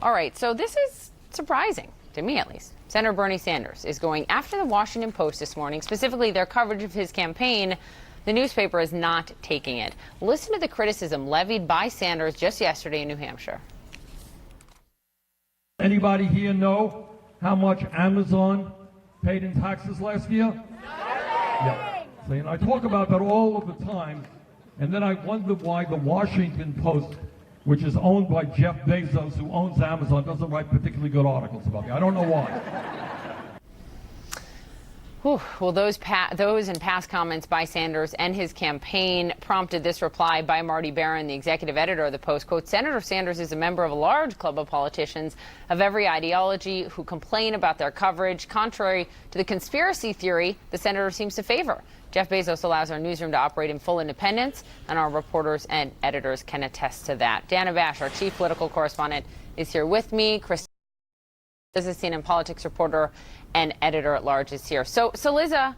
All right, so this is surprising, to me at least. Senator Bernie Sanders is going after the Washington Post this morning, specifically their coverage of his campaign. The newspaper is not taking it. Listen to the criticism levied by Sanders just yesterday in New Hampshire. Anybody here know how much Amazon paid in taxes last year? Yeah. So, I talk about that all of the time, and then I wonder why the Washington Post, which is owned by Jeff Bezos, who owns Amazon, doesn't write particularly good articles about me. I don't know why. Well, those and past comments by Sanders and his campaign prompted this reply by Marty Baron, the executive editor of the Post. Quote, Senator Sanders is a member of a large club of politicians of every ideology who complain about their coverage. Contrary to the conspiracy theory the senator seems to favor. Jeff Bezos allows our newsroom to operate in full independence, and our reporters and editors can attest to that. Dana Bash, our chief political correspondent, is here with me. Chris, Liza CNN politics reporter and editor-at-large is here. So Liza,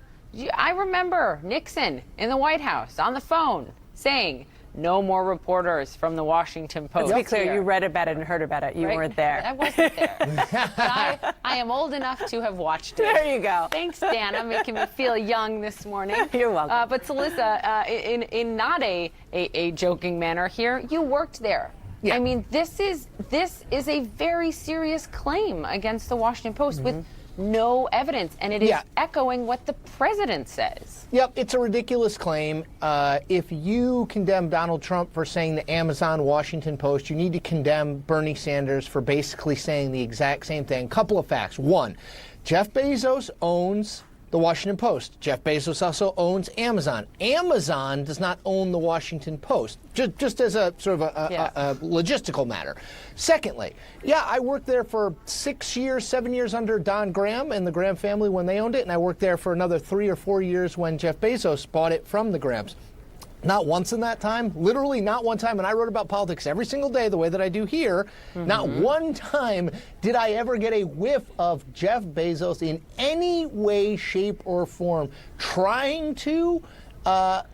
I remember Nixon in the White House on the phone saying, no more reporters from the Washington Post. Let's be clear, you read about it and heard about it. You weren't there. I wasn't there. But I am old enough to have watched it. There you go. Thanks, Dana, making me feel young this morning. You're welcome. But Liza, in not a joking manner here, you worked there. Yeah. I mean, this is a very serious claim against the Washington Post with no evidence, and it is echoing what the president says. Yep, it's a ridiculous claim. If you condemn Donald Trump for saying the Amazon Washington Post, you need to condemn Bernie Sanders for basically saying the exact same thing. Couple of facts. One, Jeff Bezos owns the Washington Post. Jeff Bezos also owns Amazon. Amazon does not own the Washington Post, just as a sort of a logistical matter. Secondly, I worked there for 6 years, 7 years under Don Graham and the Graham family when they owned it, and I worked there for another 3 or 4 years when Jeff Bezos bought it from the Grahams. Not once in that time, literally not one time, and I wrote about politics every single day the way that I do here, not one time did I ever get a whiff of Jeff Bezos in any way, shape, or form trying to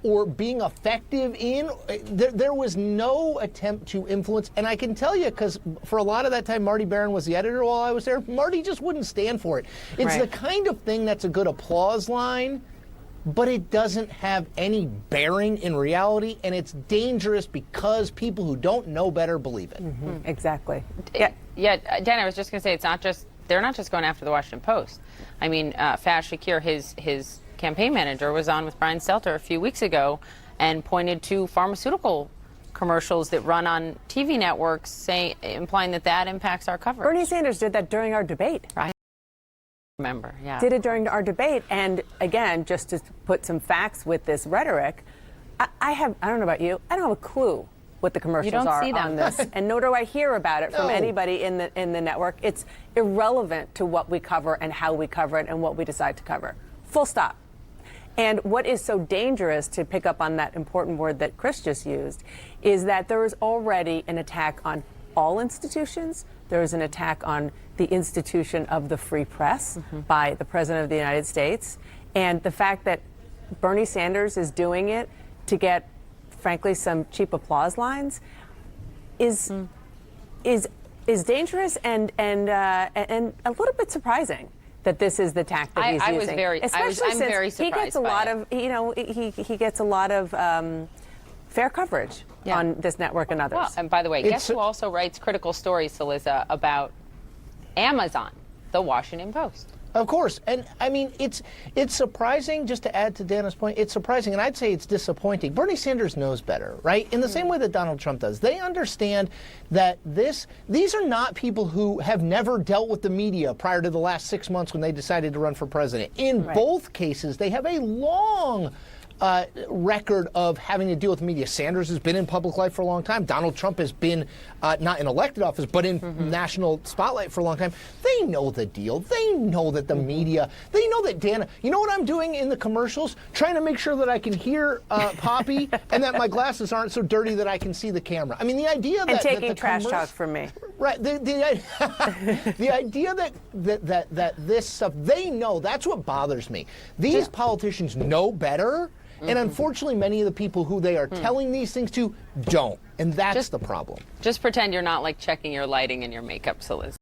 or being effective in. There was no attempt to influence, and I can tell you, because for a lot of that time, Marty Baron was the editor while I was there, Marty just wouldn't stand for it. It's the kind of thing that's a good applause line, but it doesn't have any bearing in reality, and it's dangerous because people who don't know better believe it. Exactly. Yeah, Dan, I was just going to say, they're not just going after the Washington Post. I mean, Faz Shakir, his campaign manager, was on with Brian Stelter a few weeks ago and pointed to pharmaceutical commercials that run on TV networks, implying that impacts our coverage. Bernie Sanders did that during our debate. Right. Remember, Did it during our debate, and again, just to put some facts with this rhetoric, I don't know about you, I don't have a clue what the commercials are on this, and nor do I hear about it from anybody in the network. It's irrelevant to what we cover and how we cover it and what we decide to cover. Full stop. And what is so dangerous, to pick up on that important word that Chris just used, is that there is already an attack on all institutions. There is an attack on the institution of the free press by the President of the United States. And the fact that Bernie Sanders is doing it to get, frankly, some cheap applause lines is dangerous and a little bit surprising that this is the tack that he's using. I'm very surprised. He gets a lot of, he gets a lot of fair coverage on this network and others. Well, and by the way, guess who also writes critical stories, Liza, about Amazon? The Washington Post. Of course. And I mean, it's surprising, just to add to Dana's point, it's surprising, and I'd say it's disappointing. Bernie Sanders knows better, right? In the same way that Donald Trump does. They understand that these are not people who have never dealt with the media prior to the last 6 months when they decided to run for president. In both cases, they have a long record of having to deal with the media. Sanders has been in public life for a long time. Donald Trump has been not in elected office, but in national spotlight for a long time. They know the deal. They know that the media, they know that Dana, you know what I'm doing in the commercials? Trying to make sure that I can hear Poppy and that my glasses aren't so dirty that I can see the camera. I mean, the idea that... And taking trash talk from me. Right. The idea that this stuff, they know, that's what bothers me. These politicians know better. And unfortunately, many of the people who they are telling these things to don't. And that's the problem. Just pretend you're not like checking your lighting and your makeup, so Liz.